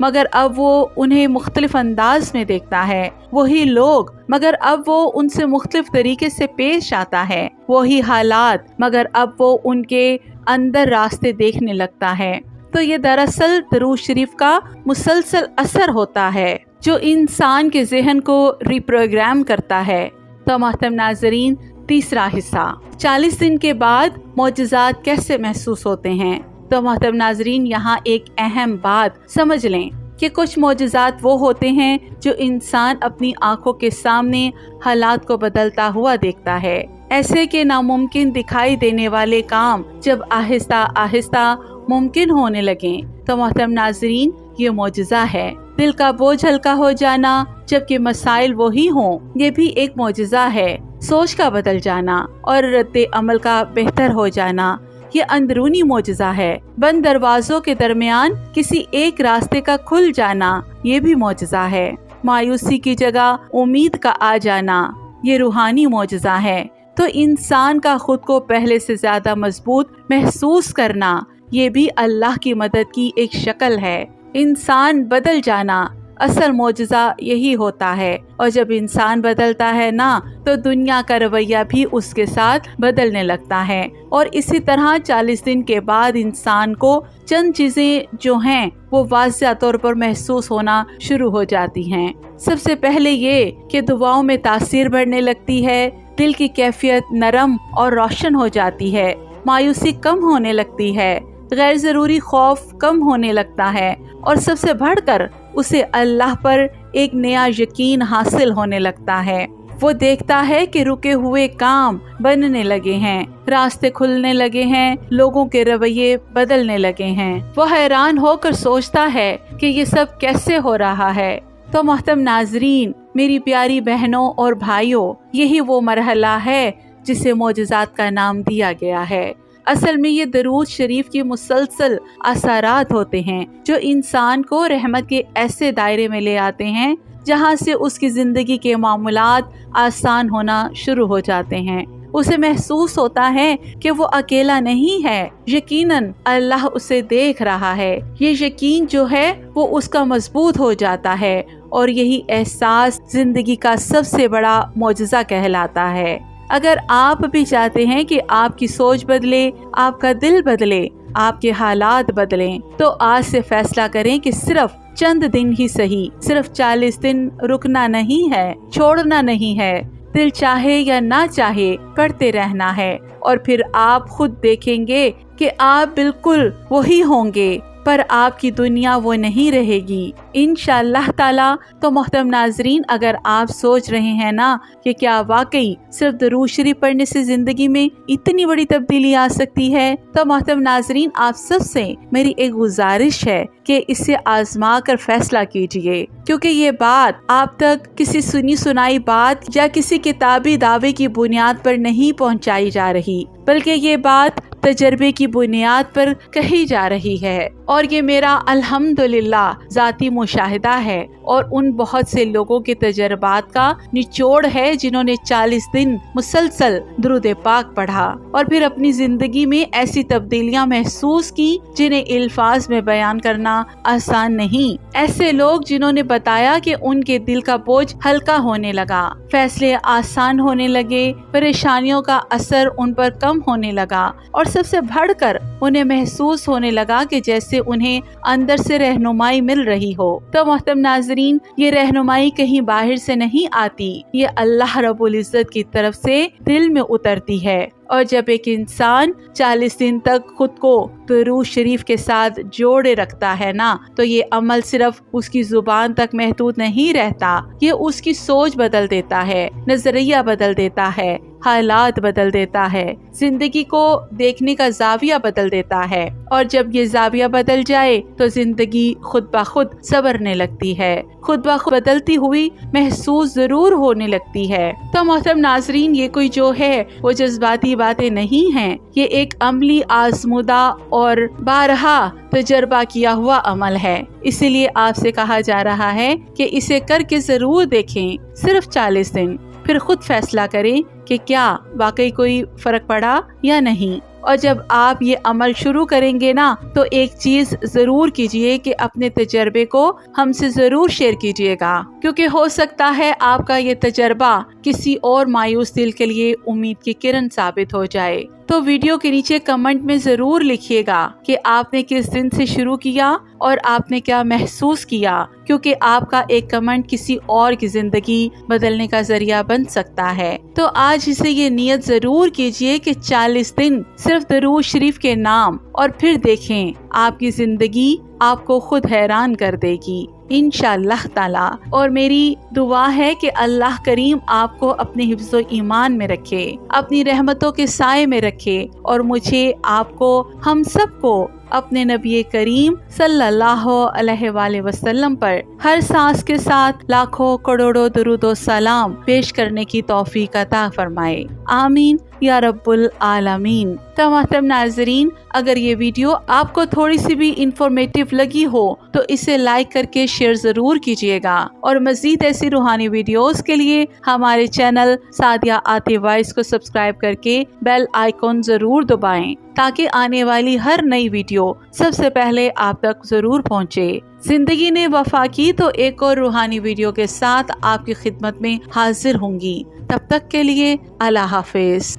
مگر اب وہ انہیں مختلف انداز میں دیکھتا ہے، وہی لوگ مگر اب وہ ان سے مختلف طریقے سے پیش آتا ہے، وہی حالات مگر اب وہ ان کے اندر راستے دیکھنے لگتا ہے۔ تو یہ دراصل درود شریف کا مسلسل اثر ہوتا ہے جو انسان کے ذہن کو ریپروگرام کرتا ہے۔ تو محترم ناظرین، تیسرا حصہ 40 دن کے بعد معجزات کیسے محسوس ہوتے ہیں۔ تو محترم ناظرین، یہاں ایک اہم بات سمجھ لیں کہ کچھ معجزات وہ ہوتے ہیں جو انسان اپنی آنکھوں کے سامنے حالات کو بدلتا ہوا دیکھتا ہے، ایسے کہ ناممکن دکھائی دینے والے کام جب آہستہ آہستہ ممکن ہونے لگیں تو محترم ناظرین یہ معجزہ ہے۔ دل کا بوجھ ہلکا ہو جانا جبکہ مسائل وہی ہوں، یہ بھی ایک معجزہ ہے۔ سوچ کا بدل جانا اور رد عمل کا بہتر ہو جانا، یہ اندرونی معجزہ ہے۔ بند دروازوں کے درمیان کسی ایک راستے کا کھل جانا، یہ بھی معجزہ ہے۔ مایوسی کی جگہ امید کا آ جانا، یہ روحانی معجزہ ہے۔ تو انسان کا خود کو پہلے سے زیادہ مضبوط محسوس کرنا، یہ بھی اللہ کی مدد کی ایک شکل ہے۔ انسان بدل جانا، اصل معجزہ یہی ہوتا ہے، اور جب انسان بدلتا ہے نا تو دنیا کا رویہ بھی اس کے ساتھ بدلنے لگتا ہے۔ اور اسی طرح 40 دن کے بعد انسان کو چند چیزیں جو ہیں وہ واضح طور پر محسوس ہونا شروع ہو جاتی ہیں۔ سب سے پہلے یہ کہ دعاؤں میں تاثیر بڑھنے لگتی ہے، دل کی کیفیت نرم اور روشن ہو جاتی ہے، مایوسی کم ہونے لگتی ہے، غیر ضروری خوف کم ہونے لگتا ہے، اور سب سے بڑھ کر اسے اللہ پر ایک نیا یقین حاصل ہونے لگتا ہے۔ وہ دیکھتا ہے کہ رکے ہوئے کام بننے لگے ہیں، راستے کھلنے لگے ہیں، لوگوں کے رویے بدلنے لگے ہیں۔ وہ حیران ہو کر سوچتا ہے کہ یہ سب کیسے ہو رہا ہے۔ تو محترم ناظرین، میری پیاری بہنوں اور بھائیوں، یہی وہ مرحلہ ہے جسے معجزات کا نام دیا گیا ہے۔ اصل میں یہ درود شریف کی مسلسل اثرات ہوتے ہیں جو انسان کو رحمت کے ایسے دائرے میں لے آتے ہیں جہاں سے اس کی زندگی کے معاملات آسان ہونا شروع ہو جاتے ہیں۔ اسے محسوس ہوتا ہے کہ وہ اکیلا نہیں ہے، یقیناً اللہ اسے دیکھ رہا ہے۔ یہ یقین جو ہے وہ اس کا مضبوط ہو جاتا ہے، اور یہی احساس زندگی کا سب سے بڑا معجزہ کہلاتا ہے۔ اگر آپ بھی چاہتے ہیں کہ آپ کی سوچ بدلے، آپ کا دل بدلے، آپ کے حالات بدلیں، تو آج سے فیصلہ کریں کہ صرف چند دن ہی صحیح، صرف 40 دن رکنا نہیں ہے، چھوڑنا نہیں ہے، دل چاہے یا نہ چاہے کرتے رہنا ہے، اور پھر آپ خود دیکھیں گے کہ آپ بالکل وہی ہوں گے، پر آپ کی دنیا وہ نہیں رہے گی انشاءاللہ تعالی۔ تو محترم ناظرین، اگر آپ سوچ رہے ہیں نا کہ کیا واقعی صرف درود شریف پڑھنے سے زندگی میں اتنی بڑی تبدیلی آ سکتی ہے، تو محترم ناظرین، آپ سب سے میری ایک گزارش ہے کہ اسے آزما کر فیصلہ کیجئے، کیونکہ یہ بات آپ تک کسی سنی سنائی بات یا کسی کتابی دعوے کی بنیاد پر نہیں پہنچائی جا رہی، بلکہ یہ بات تجربے کی بنیاد پر کہی جا رہی ہے، اور یہ میرا الحمدللہ ذاتی مشاہدہ ہے اور ان بہت سے لوگوں کے تجربات کا نچوڑ ہے جنہوں نے 40 دن مسلسل درود پاک پڑھا اور پھر اپنی زندگی میں ایسی تبدیلیاں محسوس کی جنہیں الفاظ میں بیان کرنا آسان نہیں۔ ایسے لوگ جنہوں نے بتایا کہ ان کے دل کا بوجھ ہلکا ہونے لگا، فیصلے آسان ہونے لگے، پریشانیوں کا اثر ان پر کم ہونے لگا، اور سب سے بڑھ کر انہیں محسوس ہونے لگا کہ جیسے انہیں اندر سے رہنمائی مل رہی ہو۔ تو محترم ناظرین، یہ رہنمائی کہیں باہر سے نہیں آتی، یہ اللہ رب العزت کی طرف سے دل میں اترتی ہے۔ اور جب ایک انسان 40 دن تک خود کو درود شریف کے ساتھ جوڑے رکھتا ہے نا، تو یہ عمل صرف اس کی زبان تک محدود نہیں رہتا، یہ اس کی سوچ بدل دیتا ہے، نظریہ بدل دیتا ہے، حالات بدل دیتا ہے، زندگی کو دیکھنے کا زاویہ بدل دیتا ہے، اور جب یہ زاویہ بدل جائے تو زندگی خود بخود سنورنے لگتی ہے، خود بخود بدلتی ہوئی محسوس ضرور ہونے لگتی ہے۔ تو محترم ناظرین، یہ کوئی جو ہے وہ جذباتی باتیں نہیں ہیں، یہ ایک عملی آزمودہ اور بارہا تجربہ کیا ہوا عمل ہے۔ اسی لیے آپ سے کہا جا رہا ہے کہ اسے کر کے ضرور دیکھیں، صرف 40 دن، پھر خود فیصلہ کریں کہ کیا واقعی کوئی فرق پڑا یا نہیں۔ اور جب آپ یہ عمل شروع کریں گے نا تو ایک چیز ضرور کیجئے کہ اپنے تجربے کو ہم سے ضرور شیئر کیجئے گا، کیونکہ ہو سکتا ہے آپ کا یہ تجربہ کسی اور مایوس دل کے لیے امید کی کرن ثابت ہو جائے۔ تو ویڈیو کے نیچے کمنٹ میں ضرور لکھیے گا کہ آپ نے کس دن سے شروع کیا اور آپ نے کیا محسوس کیا، کیونکہ آپ کا ایک کمنٹ کسی اور کی زندگی بدلنے کا ذریعہ بن سکتا ہے۔ تو آج اسے یہ نیت ضرور کیجئے کہ 40 دن صرف درود شریف کے نام، اور پھر دیکھیں آپ کی زندگی آپ کو خود حیران کر دے گی انشاءاللہ تعالی۔ اور میری دعا ہے کہ اللہ کریم آپ کو اپنے حفظ و ایمان میں رکھے، اپنی رحمتوں کے سائے میں رکھے، اور مجھے، آپ کو، ہم سب کو اپنے نبی کریم صلی اللہ علیہ وآلہ وسلم پر ہر سانس کے ساتھ لاکھوں کروڑوں درود و سلام پیش کرنے کی توفیق عطا فرمائے، آمین یا رب العالمین۔ تو محترم ناظرین، اگر یہ ویڈیو آپ کو تھوڑی سی بھی انفارمیٹیو لگی ہو تو اسے لائک کر کے شیئر ضرور کیجیے گا، اور مزید ایسی روحانی ویڈیوز کے لیے ہمارے چینل سعدیہ عاطف وائس کو سبسکرائب کر کے بیل آئیکن ضرور دبائیں تاکہ آنے والی ہر نئی ویڈیو سب سے پہلے آپ تک ضرور پہنچے۔ زندگی نے وفا کی تو ایک اور روحانی ویڈیو کے ساتھ آپ کی خدمت میں حاضر ہوں گی، تب تک کے لیے اللہ حافظ۔